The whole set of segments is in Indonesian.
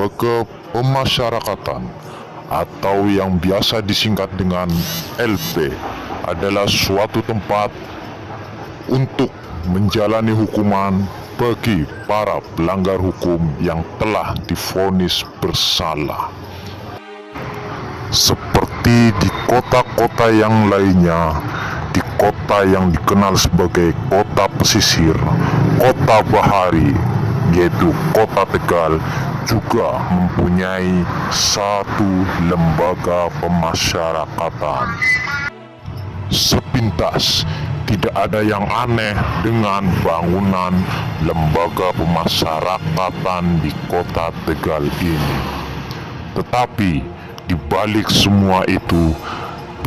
Lembaga Pemasyarakatan atau yang biasa disingkat dengan LP adalah suatu tempat untuk menjalani hukuman bagi para pelanggar hukum yang telah divonis bersalah. Seperti di kota-kota yang lainnya, di kota yang dikenal sebagai kota pesisir, kota bahari, yaitu kota Tegal, juga mempunyai satu lembaga pemasyarakatan. Sepintas, tidak ada yang aneh dengan bangunan lembaga pemasyarakatan di kota Tegal ini. Tetapi di balik semua itu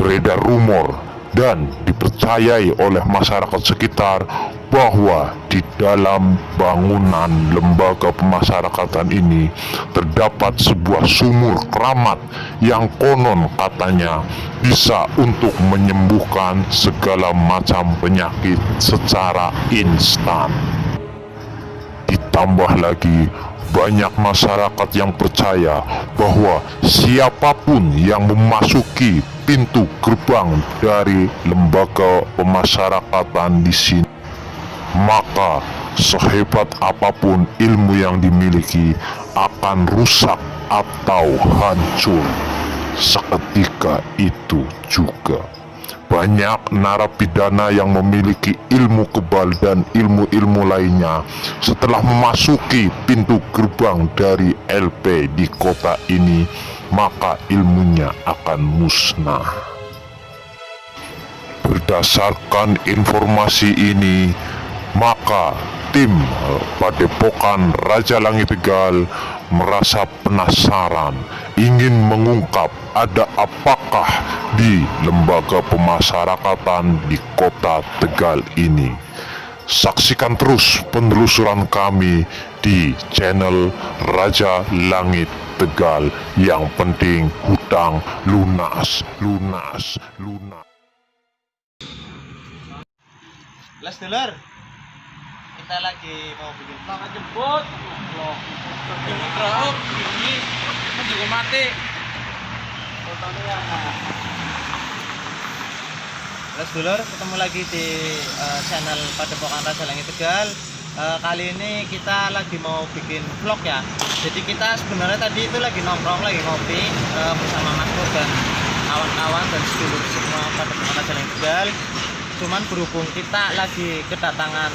beredar rumor dan dipercayai oleh masyarakat sekitar bahwa di dalam bangunan lembaga pemasyarakatan ini terdapat sebuah sumur keramat yang konon katanya bisa untuk menyembuhkan segala macam penyakit secara instan. Ditambah lagi, banyak masyarakat yang percaya bahwa siapapun yang memasuki pintu gerbang dari lembaga pemasyarakatan di sini, maka sehebat apapun ilmu yang dimiliki akan rusak atau hancur seketika itu juga. Banyak narapidana yang memiliki ilmu kebal dan ilmu-ilmu lainnya setelah memasuki pintu gerbang dari LP di kota ini, maka ilmunya akan musnah. Berdasarkan informasi ini, maka tim Padepokan Raja Langit Tegal merasa penasaran, ingin mengungkap ada apakah di lembaga pemasyarakatan di kota Tegal ini. Saksikan terus penelusuran kami di channel Raja Langit Tegal. Yang penting hutang lunas, lunas, lunas. Les dulur, kita lagi mau bikin vlog jemput vlog ini kerap ini juga mati fotonya ya. Les dulur, ketemu lagi di channel Padepokan Raja Langit Tegal. Kali ini kita lagi mau bikin vlog ya. Jadi kita sebenarnya tadi itu lagi nongkrong, lagi ngopi bersama Mas Pur dan kawan-kawan dan sedulur semua Padepokan Raja Langit Tegal. Cuman berhubung kita lagi kedatangan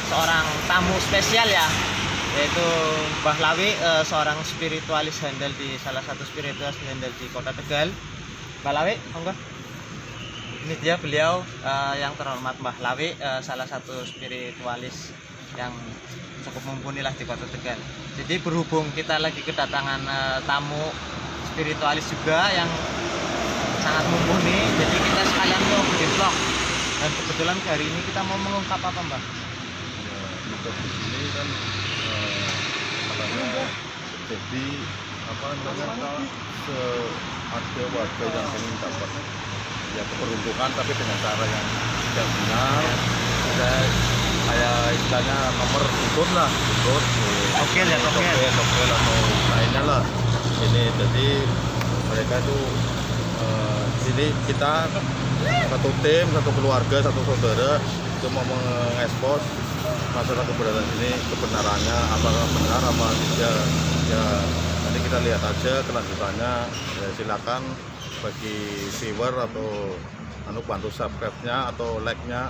seorang tamu spesial ya, yaitu Mbah Lawi, seorang spiritualis handal di salah satu spiritualis handal di kota Tegal. Mbah Lawi, monggo. Ini dia beliau yang terhormat Mbah Lawi, salah satu spiritualis yang cukup mumpuni lah di kota Tegal. Jadi berhubung kita lagi kedatangan tamu spiritualis juga yang sangat mumpuni, jadi kita sekalian mau bikin vlog. Dan kebetulan hari ini kita mau mengungkap apa, Mbak? Ya, di sini kan katanya jadi apa namanya, ada warga yang ingin dapat ya keberuntungan tapi dengan cara yang tidak benar. Kayak istilahnya nomor ikut lah, ikut Tokel ya, tokel atau lainnya lah. Ini jadi mereka itu sini kita satu tim, satu keluarga, satu saudara itu mau mengekspos masalah kebenaran ini, kebenarannya apakah benar apa tidak ya, nanti kita lihat aja kelanjutannya. Ya, silakan bagi viewer atau bantu subscribe-nya atau like-nya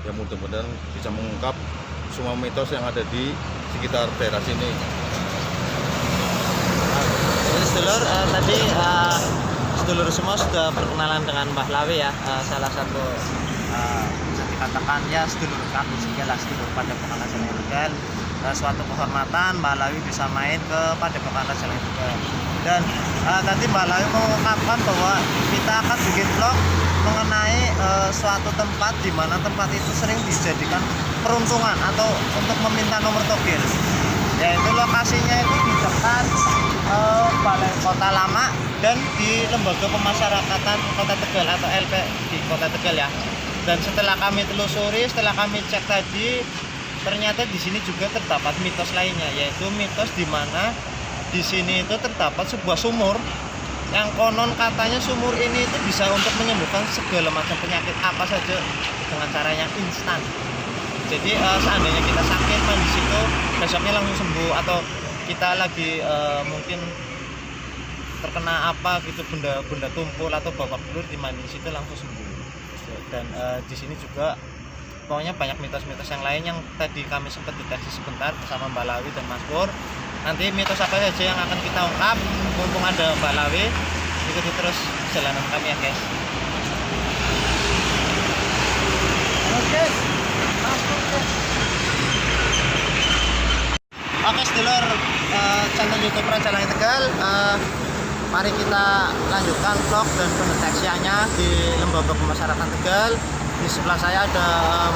yang mudah-mudahan bisa mengungkap semua mitos yang ada di sekitar daerah sini. Sedulur, tadi sedulur semua sudah berkenalan dengan Mbah Lawi ya, salah satu bisa dikatakan ya sedulur kami juga lah, sedulur Padepokan Raja Langit Tegal. Suatu kehormatan Mbah Lawi bisa main ke Padepokan Raja Langit Tegal. Dan tadi Mbah Lawi mengungkapkan bahwa kita akan bikin vlog mengenai suatu tempat di mana tempat itu sering dijadikan peruntungan atau untuk meminta nomor togel. Yaitu lokasinya itu di dekat Balai Kota Lama dan di Lembaga Pemasyarakatan Kota Tegal atau LP di Kota Tegal ya. Dan setelah kami telusuri, setelah kami cek tadi, ternyata di sini juga terdapat mitos lainnya, yaitu mitos di mana di sini itu terdapat sebuah sumur yang konon katanya sumur ini itu bisa untuk menyembuhkan segala macam penyakit apa saja dengan cara yang instan. Jadi seandainya kita sakit mandi situ besoknya langsung sembuh, atau kita lagi mungkin terkena apa gitu, benda tumpul atau babak belur, di mandi situ langsung sembuh. Dan di sini juga pokoknya banyak mitos-mitos yang lain yang tadi kami sempat deteksi sebentar bersama Mbak Lawi dan Mas Pur. Nanti mitos apa saja yang akan kita ungkap, mumpung ada Mbak Lawi, ikuti terus perjalanan kami ya guys. Oke, sedulur channel YouTube Raja Langit Tegal, mari kita lanjutkan vlog dan pendeteksiannya di Lembaga Pemasyarakatan Tegal. Di sebelah saya ada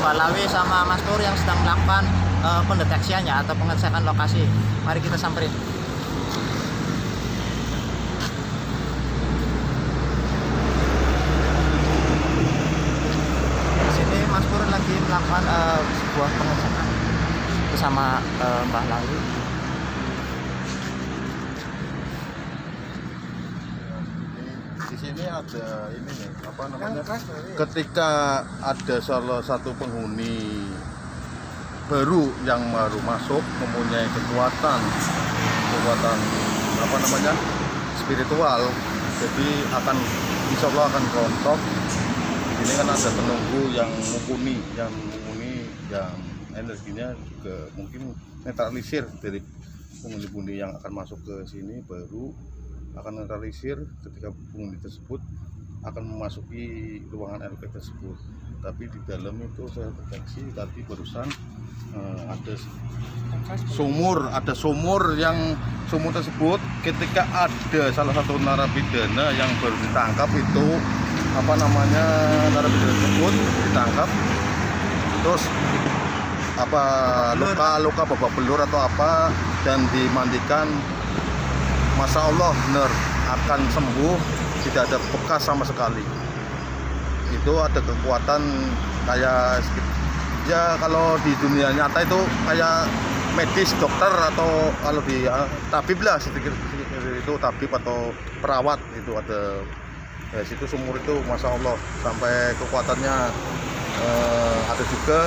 Mbak Lawi sama Mas Pur yang sedang melakukan pendeteksiannya atau pengecekan lokasi. Mari kita samperin. Di sini Mas Pur lagi melakukan sebuah pengecekan bersama Mbak Lawi. Di sini ada ini nih, apa namanya? Ketika ada salah satu penghuni baru yang baru masuk mempunyai kekuatan apa namanya, spiritual, jadi akan insya Allah akan rontok. Ini kan ada penunggu yang mumpuni yang energinya juga mungkin netralisir dari penghuni-penghuni yang akan masuk ke sini, baru akan netralisir ketika penghuni tersebut akan memasuki ruangan LP tersebut. Tapi di dalam itu saya deteksi tadi barusan ada sumur yang sumur tersebut ketika ada salah satu narapidana yang baru ditangkap, itu apa namanya, narapidana tersebut ditangkap terus apa luka babak belur atau apa dan dimandikan, Masya Allah benar akan sembuh, tidak ada bekas sama sekali. Itu ada kekuatan kayak ya kalau di dunia nyata itu kayak medis, dokter, atau kalau di tabib lah sedikit itu tabib atau perawat, itu ada ya, situ sumur itu Masya Allah sampai kekuatannya. Ada juga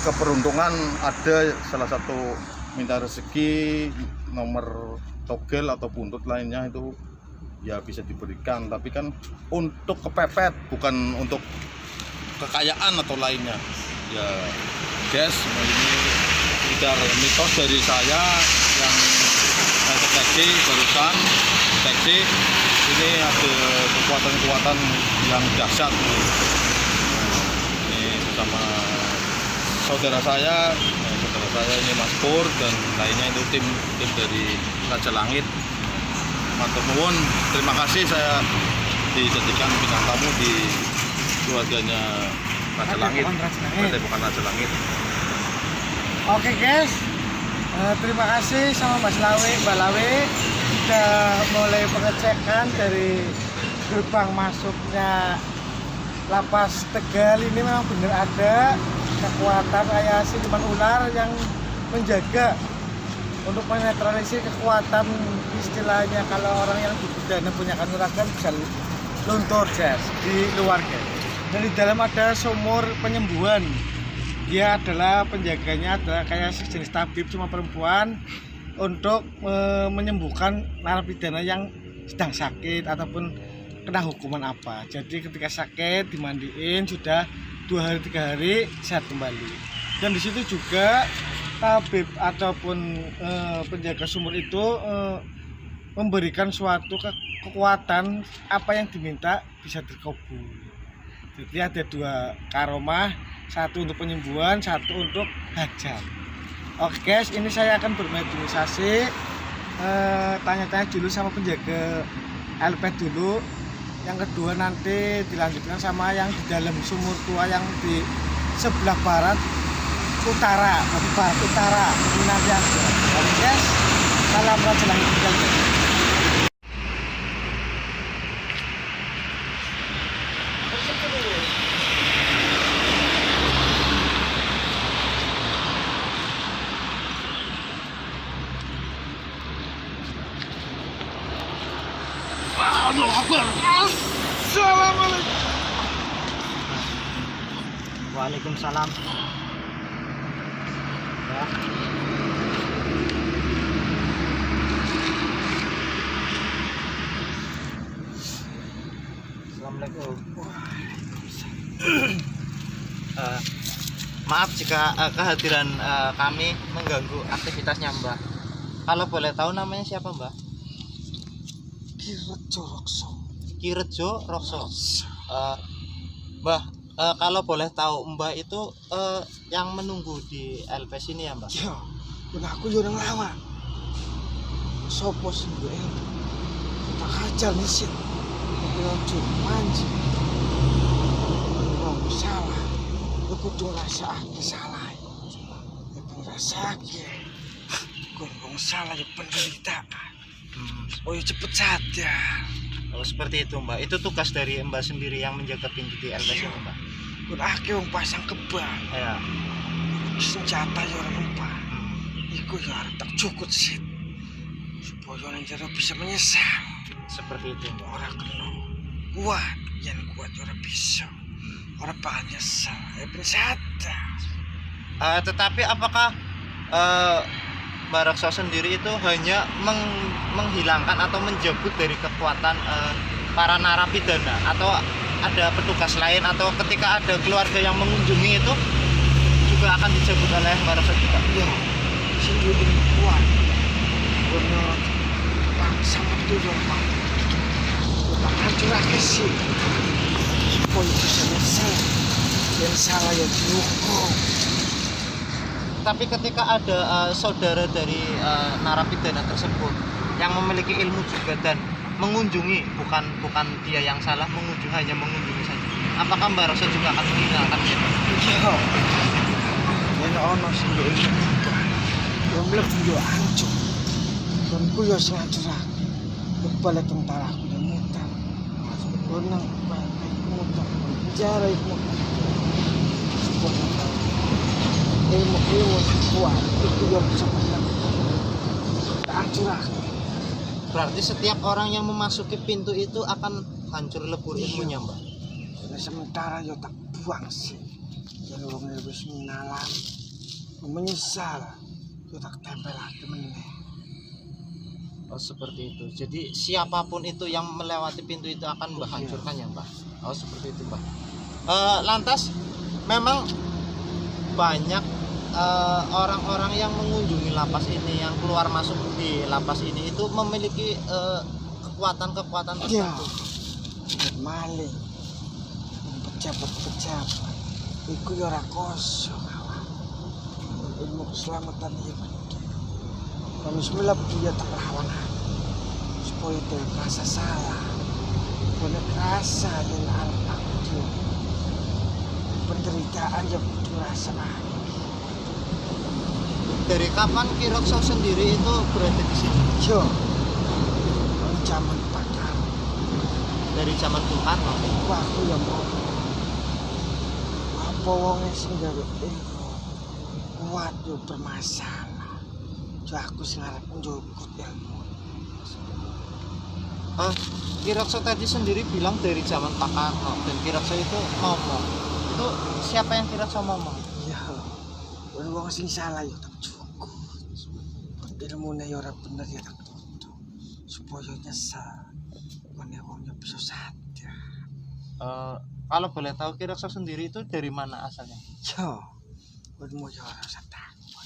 keberuntungan, ada salah satu minta rezeki nomor togel atau buntut lainnya itu ya bisa diberikan, tapi kan untuk kepepet, bukan untuk kekayaan atau lainnya ya guys. Ini sekedar mitos dari saya yang saya deteksi barusan. Ini ada kekuatan-kekuatan yang dahsyat. Ini bersama saudara saya ini Mas Pur, dan lainnya itu tim dari Raja Langit. Matur nuwun, terima kasih saya dijadikan bintang tamu di keluarganya Raja Langit, Padepokan Raja Langit. Oke guys, terima kasih sama Mbak Lawi sudah mulai pengecekan dari gerbang masuknya Lapas Tegal. Ini memang benar ada kekuatan kayak siluman ular yang menjaga untuk menetralisir kekuatan, istilahnya kalau orang yang dipidana punya kanuragan bisa luntur di luar guys. Dan di dalam ada sumur penyembuhan. Dia adalah penjaganya, adalah kayak sejenis tabib cuma perempuan untuk menyembuhkan narapidana yang sedang sakit ataupun kena hukuman apa. Jadi ketika sakit dimandiin, sudah 2 hari 3 hari sehat kembali. Dan di situ juga tabib ataupun penjaga sumur itu memberikan suatu kekuatan, apa yang diminta bisa terkabul. Jadi ada 2 karomah, satu untuk penyembuhan, satu untuk hajat. Oke guys, ini saya akan bermediasi, tanya-tanya dulu sama penjaga LP dulu. Yang kedua nanti dilanjutkan sama yang di dalam sumur tua yang di sebelah barat utara, barat utara. Ini nanti aja. Oke guys, salam Raja Langit Tegal. Akbar. Assalamualaikum. Waalaikumsalam. Ya. Assalamualaikum. Maaf jika kehadiran kami mengganggu aktivitasnya Mbah. Kalau boleh tahu namanya siapa Mbah? Kirejo Rokso. Kirejo Rokso. Mbah, kalau boleh tahu Mbah itu yang menunggu di LP sini ya Mbah? Ya, pun aku yo nang lama. Sopo sing gue tak hajar mesin. Ojo manji. Wong salah. Aku kudu ngrasakake salah. Aku ngrasakake. Wong salah ya penderitaan. Oh ya cepet sadar. Oh seperti itu Mbak. Itu tugas dari Mbak sendiri yang menjaga pintu di LP sini Mbak. Kun akeh wong pasang kebang. Ya. Senjata ya ora numpak. Iku ya arep tak cukut sih. Supaya nang jero bisa menyesal. Seperti itu Mbak. Ora kena. Kuat, yang kuat ora bisa. Ora bakal nyesal. Ya ben sadar. Tetapi apakah Mbak Rokso sendiri itu hanya menghilangkan atau menjemput dari kekuatan para narapidana, atau ada petugas lain, atau ketika ada keluarga yang mengunjungi itu juga akan dijemput oleh Mbak Rokso juga? Ya, sendiri kuat. Benar. Bangsa itu dong Pak. Kita hancurake sih. Supaya bisa nyesal. Dan salah yang dihukum. Tapi ketika ada saudara dari narapidana tersebut yang memiliki ilmu juga dan mengunjungi, bukan dia yang salah, hanya mengunjungi saja, apakah Mbak Rokso juga akan menghilangkan itu? Iya. Yen ono sing yo iki. Yo mlebu yo hancur. Dan ku yo sing hancurake. Balik tentara aku yang mutar. Gunung balik mutar. Penjara itu. Ilmu kuat itu yang bisa menang. Hancurake. Berarti setiap orang yang memasuki pintu itu akan hancur lebur ilmunya Mbak. Nah, sementara yo tak buang sih. Yang wong wis menalam menyesal yo tak tempel lagi meneh. Oh seperti itu. Jadi siapapun itu yang melewati pintu itu akan Mbak hancurkan ya Mbak. Oh seperti itu Mbak. Lantas memang banyak orang-orang yang mengunjungi lapas ini, yang keluar masuk di lapas ini itu memiliki kekuatan-kekuatan tertentu. Maling, pejabat-pejabat, itu ya ora kosong. Ilmu keselamatan ya penting. Kalau semula dia tak lawan supaya dia merasa salah, boleh rasa yang aku penderitaan yang kudu rasa. Dari kapan Ki Rokso sendiri itu berada di sini? Yo, zaman pakar. Dari zaman Tuhan Wah, aku yang mau. Apa wongnya sing gawe ilmu kuat yo bermasalah. Jo aku sing arep njukut ilmu. Ki Rokso tadi sendiri bilang dari zaman Pak Karno, dan Ki Rokso itu ngomong. Itu siapa yang Ki Rokso ngomong? Ya, wong sing salah yo tak cukup. Ilmune yo ora bener ya tak tutup. Supaya nyesal. Mene wongnya bisa sadar. Kalau boleh tahu Ki Rokso sendiri itu dari mana asalnya? Yo, ilmu yo ora usah takut.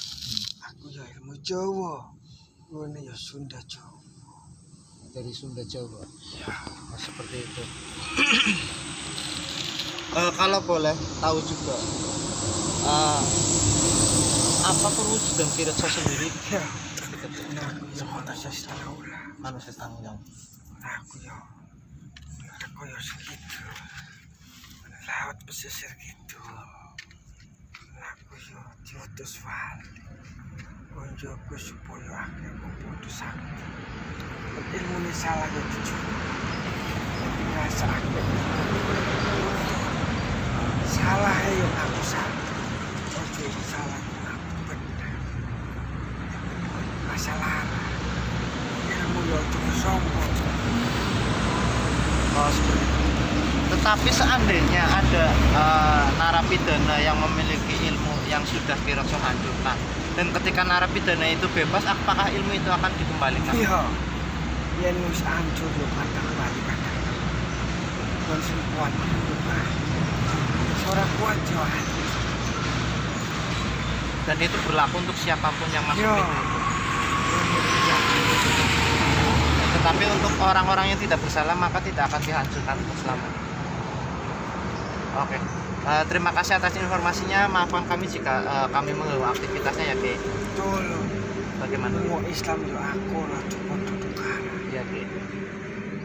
Aku yo ilmu Jawa. Ngene yo Sunda Jawa. Dari Sunda Jawa. Ya, Seperti itu. Kalau boleh tahu juga, apa perwujudan Ki Rokso sendiri? ya. Manusia setengah Manusia tanggung. aku yo koyo segitu laut pesisir gitu aku yo diutus wali konjoku supaya aku putus sakti ilmu ini salah yo jujur ngerasa aku salah yo aku sakti ojo salah aku benar masalah ilmu yo cukup sombong Oh, seperti itu. Tetapi seandainya ada narapidana yang memiliki ilmu yang sudah Kirakso hancurkan, dan ketika narapidana itu bebas, apakah ilmu itu akan dikembalikan? Iya. Yen wis hancur lho patah kembali patah. Kon sing kuat lupa. Ora kuat yo. Dan itu berlaku untuk siapapun yang masuk Iya. itu. Tetapi untuk orang-orang yang tidak bersalah maka tidak akan dihancurkan untuk selamanya. Oke. Terima kasih atas informasinya. Maafkan kami jika kami mengganggu aktivitasnya ya, Ki. Betul. Bagaimana? Mau Islam yo aku ora cukup tukar. Ya, Ki.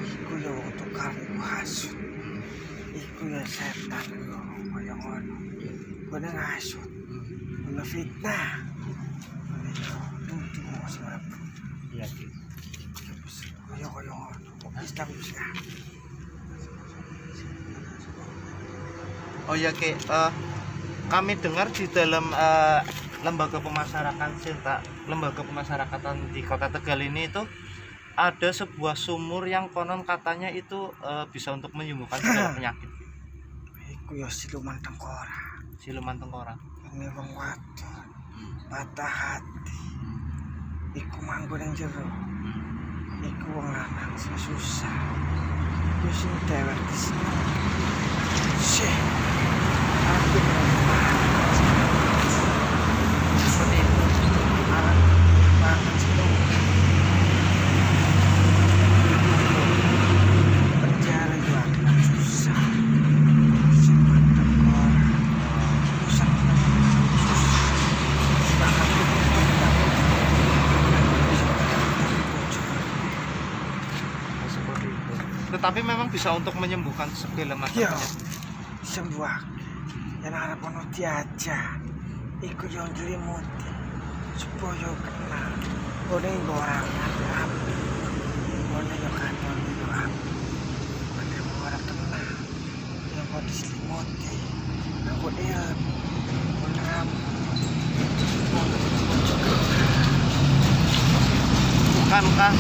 Iku yo tukar hasud. Iku yo setan yo kaya ngono. Kone hasud. Kone fitnah. Tutup sebab Iya, Ki. kaya ngono. Islam bisa. Oh ya, Ki. Kami dengar di dalam lembaga pemasyarakatan di Kota Tegal ini itu ada sebuah sumur yang konon katanya itu bisa untuk menyembuhkan segala penyakit. Iku yo siluman tengkorak. Siluman tengkorak. Ini wong wadon patah hati. Iku manggon ning jero. Iku wong lanang sing susah. Iku sing dewek di sini. Syeh. Aku Seperti itu. arep banget sih. Penjara juga susah. Siluman tengkorak. Susah. Bahkan Seperti itu. Tetapi memang bisa untuk menyembuhkan segala macam Iya. penyakit. Sembuh yang harap ono diaja iku yang jelimuti supaya kenal kone orang api kone yo kantor yo api kone orang kenal yang kau diselimuti aku ilmu kone api Bukankah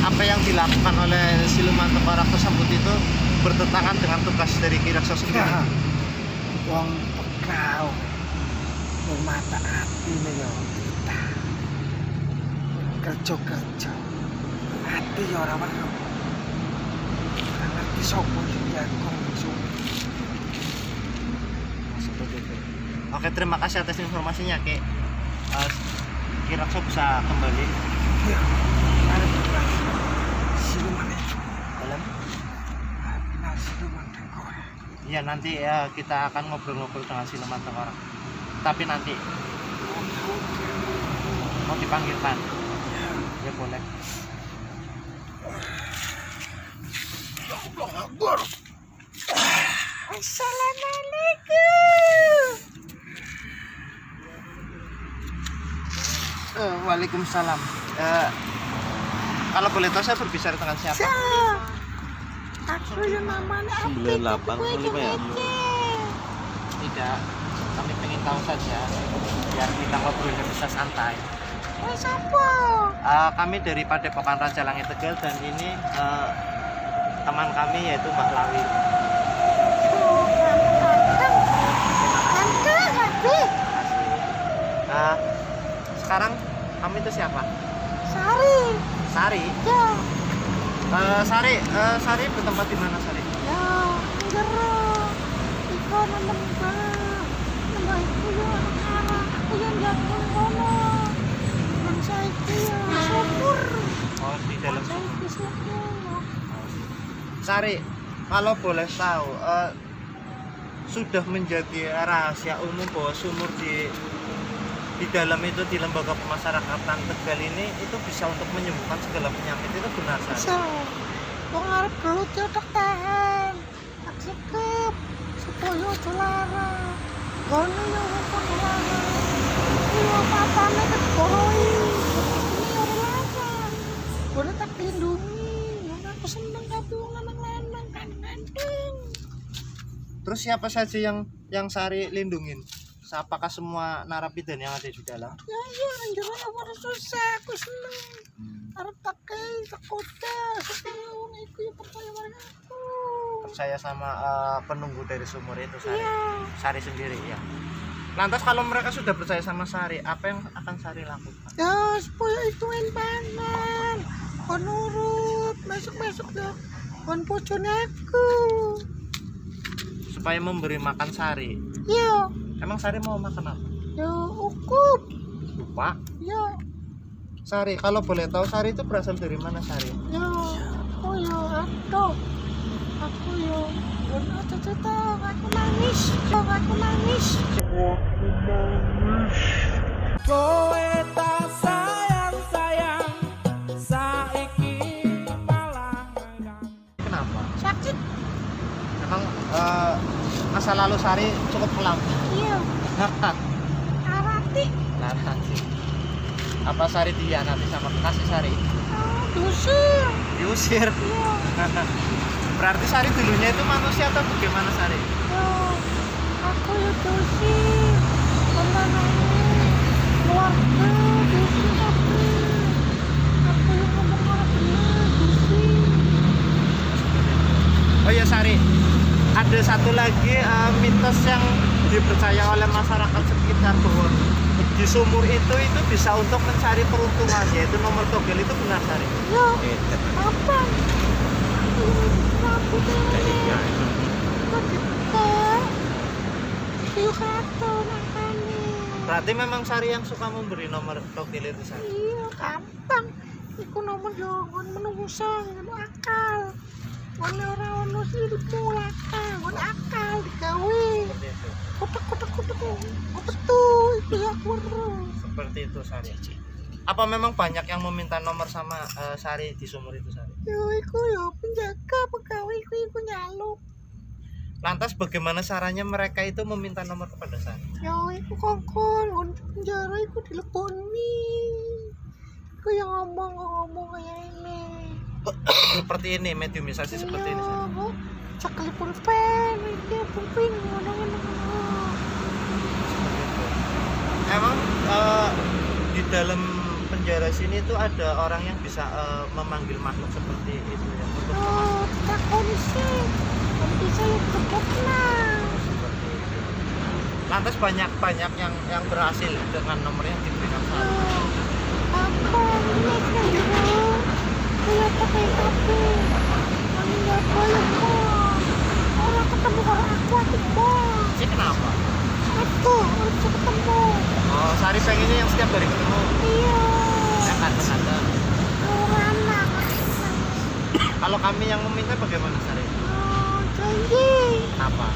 apa yang dilakukan oleh siluman tengkorak tersebut itu bertentangan dengan tugas dari Kirakso sendiri? ya wong pekau wong mata hati yo kita kerja hati yo ora weruh ora ngerti sapa sing jagung Seperti itu. Oke, terima kasih atas informasinya, Ki. Kirakso bisa kembali ya ada beberapa siluman itu dalam. kenal siluman tengkorak Iya, nanti kita akan ngobrol-ngobrol dengan siluman tengkorak. Tapi nanti mau dipanggilkan. Ya boleh. Assalamualaikum. Waalaikumsalam. Kalau boleh tahu saya berbicara dengan siapa? Aku yang namanya 9805 ya? Tidak. Kami pengen tahu saja biar kita ngobrolnya bisa santai. siapa? Kami dari Padepokan Raja Langit Tegal dan ini teman kami yaitu Mbak Lawi. Terima kasih. Sekarang kami itu siapa? Sari. Sari. Ya, Sari bertempat di mana Sari? ya, jero. Iko nemen ba. Nembah iku yo arah. Aku yang jagung kono. Nang saiki ya sumur. Oh, di dalam sumur. Saiki sumur. Sari, kalau boleh tahu, sudah menjadi rahasia umum bahwa sumur di dalam itu di lembaga pemasyarakatan Tegal ini itu bisa untuk menyembuhkan segala penyakit, itu benar Sari? Bisa. Wong arep gelut yo tak tahan. Tak sikep. Supaya aja lara. Kono yo wong lara. Iya papane ketbohoi. Ini ora lara. Boleh tak lindungi. Wong aku seneng tapi wong lanang-lanang kan ganteng. Terus siapa saja yang Sari lindungin? Apakah semua narapidana yang ada di dalam? Ya iya anjir ora susah aku seneng. arep tak kei sekota supaya wong iku yo percaya marang aku. Percaya sama penunggu dari sumur itu Sari. Iya. Sari sendiri ya. Lantas kalau mereka sudah percaya sama Sari, apa yang akan Sari lakukan? Ya supaya itu panan kon nurut masuk ya kon bojone aku. Supaya memberi makan Sari. Yo Emang Sari mau makan apa? yo ukup Lupa. yo Sari, kalau boleh tahu Sari itu berasal dari mana Sari? yo aku yo aku yo ono ceceta aku nangis Kowe tak sayang saiki malah Kenapa? sakit Emang masa lalu Sari cukup kelam. iya arati Nanti. Apa Sari dihianati sama kekasih Sari? dusir Diusir. iya Berarti Sari dulunya itu manusia atau bagaimana Sari? yo aku yo dusir menanami keluarga dusir aku yo ngomong orang bener dusir. Oh ya Sari, ada satu lagi mitos yang dipercaya oleh masyarakat sekitar bahwa di sumur itu bisa untuk mencari peruntungan, yaitu nomor togel. Itu benar Sari? Yo, apa? Aku tanya. Kok kita? Yo kata makanya. Berarti memang Sari yang suka memberi nomor togel itu Sari? Iya, gampang. Iku nomor jangan menunggu sang, akal. Ono ora ono ilmu lakang, ono akal digawe. Seperti itu. Kotak. Betul, itu ya kurang. Seperti itu Sari. Apa memang banyak yang meminta nomor sama Sari di sumur itu Sari? Yo, iku yo penjaga pegawai iku nyaluk. Lantas bagaimana caranya mereka itu meminta nomor kepada Sari? Yo, iku kongkon, kon penjara iku dileboni. Iku yang ngomong kayak ini. Seperti ini, mediumisasi seperti ini Sari. Iya, cekli pulpen, iki pulpen ngono. Emang di dalam penjara sini tuh ada orang yang bisa memanggil makhluk seperti itu ya? Untuk Oh, tak kondisi. Kan bisa yang kebokna. seperti itu. Lantas banyak yang berhasil dengan nomor yang diberikan Sari. Apa ini kan yo? Kuya pakai kafe. Ani enggak boleh kok. Orang ketemu orang aku kok. Sih kenapa? Aku harus ketemu. Oh, Sari pengennya yang setiap hari ketemu. Iya. Yang kadang-kadang. Orang anak. Kalau kami yang meminta bagaimana Sari? Oh, janji. Apa?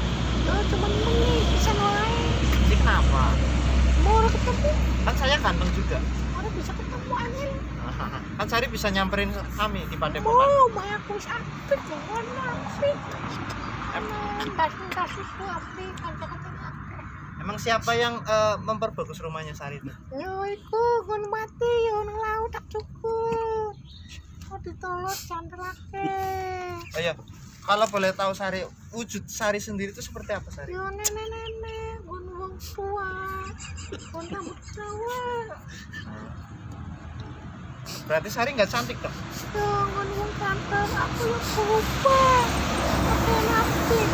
Yo cuma menit bisa wae. Sih kenapa? Mau orang ketemu, Kan saya ganteng juga. orang bisa ketemu angin. Kan Sari bisa nyamperin kami di Padepokan. Mau banyak kuis apik jangan apik. Kasih tuh apik, kancang-kancang apik. Emang siapa yang memperbagus rumahnya Sari itu? Yo iku gun mati yo nang laut tak cukup. Kok ditolot candelake. Ayo, kalau boleh tahu Sari, wujud Sari sendiri itu seperti apa Sari? Yo nenek-nenek, gun wong tua. Gun rambut Jawa. Berarti Sari nggak cantik dong? Yo gun wong kantor aku yo berubah. Oke apik.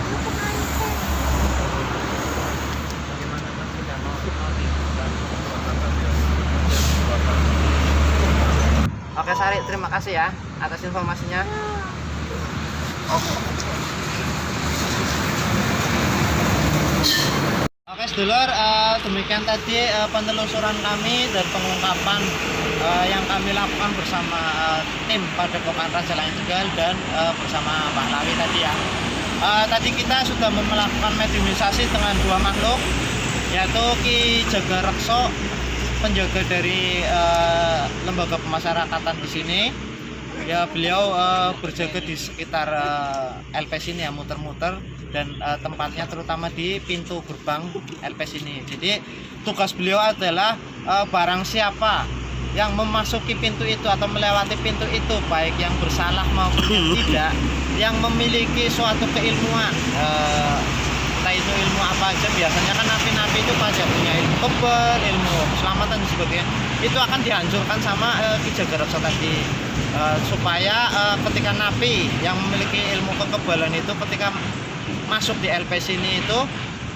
Yo pengantin. Bagaimana Mas tidak mau Oke Sari, terima kasih ya atas informasinya. Oke sedulur, demikian tadi penelusuran kami dan pengungkapan yang kami lakukan bersama tim Padepokan Raja Langit Tegal dan bersama Pak Lawi tadi ya. Tadi kita sudah melakukan mediumisasi dengan dua makhluk, yaitu Ki Jaga Rekso, penjaga dari lembaga pemasyarakatan di sini. Ya beliau berjaga di sekitar LP sini ya, muter-muter, dan tempatnya terutama di pintu gerbang LP sini. Jadi tugas beliau adalah barang siapa yang memasuki pintu itu atau melewati pintu itu, baik yang bersalah maupun yang tidak, yang memiliki suatu keilmuan, entah itu ilmu apa aja, biasanya kan napi-napi itu pada punya ilmu kebal, ilmu keselamatan dan sebagainya, itu akan dihancurkan sama Ki Jagarotso tadi. Supaya ketika napi yang memiliki ilmu kekebalan itu ketika masuk di LPS ini itu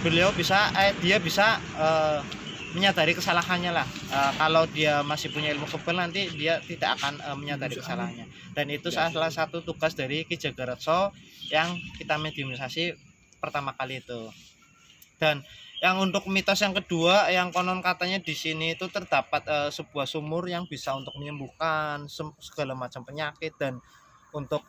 beliau bisa dia bisa menyadari kesalahannya lah. Kalau dia masih punya ilmu kebal nanti dia tidak akan menyadari kesalahannya. Dan itu salah satu tugas dari Ki Jagarotso yang kita mediumisasi pertama kali itu. Dan yang untuk mitos yang kedua, yang konon katanya di sini itu terdapat sebuah sumur yang bisa untuk menyembuhkan segala macam penyakit dan untuk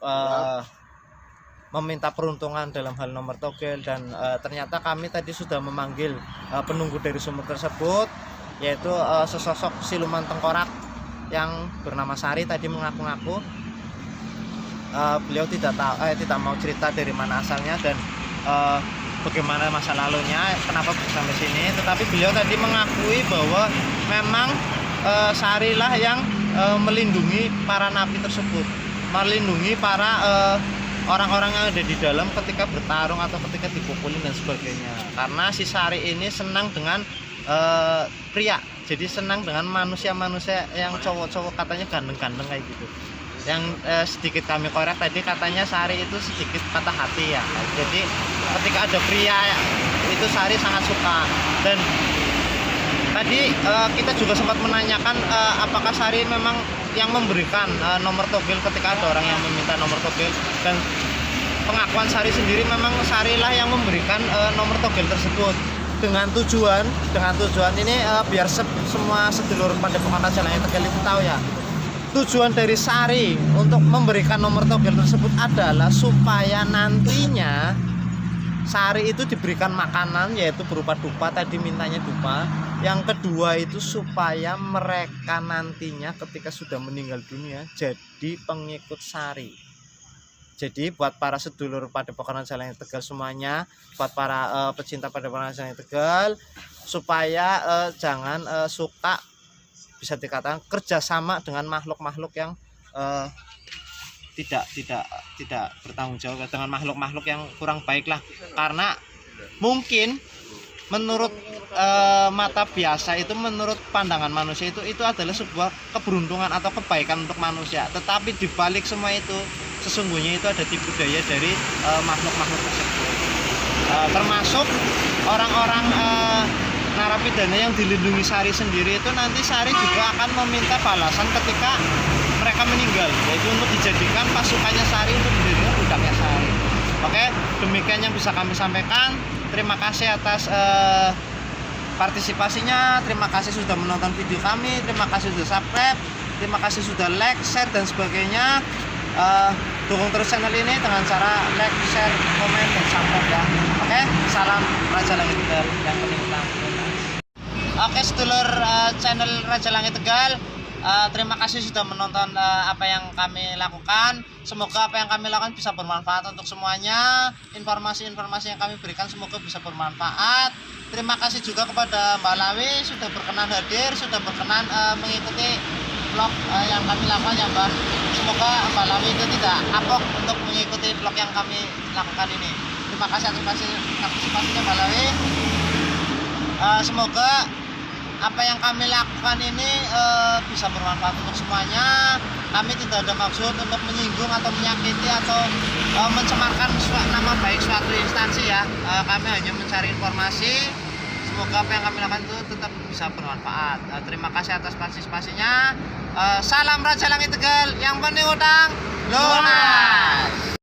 meminta peruntungan dalam hal nomor togel. Dan ternyata kami tadi sudah memanggil penunggu dari sumur tersebut, yaitu sesosok siluman tengkorak yang bernama Sari. Tadi mengaku-ngaku beliau tidak mau cerita dari mana asalnya dan bagaimana masa lalunya, kenapa bisa sampai sini. Tetapi beliau tadi mengakui bahwa memang Sarilah yang melindungi para napi tersebut, melindungi para orang-orang yang ada di dalam ketika bertarung atau ketika dipukulin dan sebagainya. Karena si Sari ini senang dengan pria, jadi senang dengan manusia-manusia yang cowok-cowok, katanya ganteng-ganteng kayak gitu. Yang sedikit kami korek tadi, katanya Sari itu sedikit patah hati ya. Jadi ketika ada pria itu Sari sangat suka. Dan tadi kita juga sempat menanyakan apakah Sari memang yang memberikan nomor togel ketika ada orang yang meminta nomor togel. Dan pengakuan Sari sendiri memang Sarilah yang memberikan nomor togel tersebut dengan tujuan ini biar semua sedulur Padepokan Rajalangit Tegal itu tahu ya. Tujuan dari Sari untuk memberikan nomor togel tersebut adalah supaya nantinya Sari itu diberikan makanan, yaitu berupa dupa, tadi mintanya dupa. Yang kedua itu supaya mereka nantinya ketika sudah meninggal dunia jadi pengikut Sari. Jadi buat para sedulur Padepokan Rajalangit Tegal semuanya, buat para pecinta Padepokan Rajalangit Tegal, supaya jangan suka, bisa dikatakan kerjasama dengan makhluk-makhluk yang tidak bertanggung jawab, dengan makhluk-makhluk yang kurang baik lah. Karena mungkin menurut mata biasa itu, menurut pandangan manusia itu adalah sebuah keberuntungan atau kebaikan untuk manusia. Tetapi dibalik semua itu sesungguhnya itu ada tipu daya dari makhluk-makhluk tersebut. Termasuk orang-orang narapidana yang dilindungi Sari sendiri itu, nanti Sari juga akan meminta balasan ketika mereka meninggal, yaitu untuk dijadikan pasukannya Sari, untuk dijadikan budaknya Sari. Oke, demikian yang bisa kami sampaikan. Terima kasih atas partisipasinya, terima kasih sudah menonton video kami, terima kasih sudah subscribe, terima kasih sudah like, share dan sebagainya. Dukung terus channel ini dengan cara like, share, komen, dan subscribe ya. Oke, salam Rajalangit Tegal yang penting utama. Oke, sedulur channel Rajalangit Tegal, terima kasih sudah menonton apa yang kami lakukan. Semoga apa yang kami lakukan bisa bermanfaat untuk semuanya. Informasi-informasi yang kami berikan semoga bisa bermanfaat. Terima kasih juga kepada Mbak Lawi sudah berkenan hadir, sudah berkenan mengikuti vlog yang kami lakukan ya Mbak. Semoga Mbak Lawi itu tidak kapok untuk mengikuti vlog yang kami lakukan ini. Terima kasih atas partisipasinya Mbak Lawi. Semoga apa yang kami lakukan ini bisa bermanfaat untuk semuanya. Kami tidak ada maksud untuk menyinggung atau menyakiti atau mencemarkan nama baik suatu instansi ya. Kami hanya mencari informasi. Semoga apa yang kami lakukan itu tetap bisa bermanfaat. Terima kasih atas partisipasinya. Salam Rajalangit Tegal yang penting utang lunas.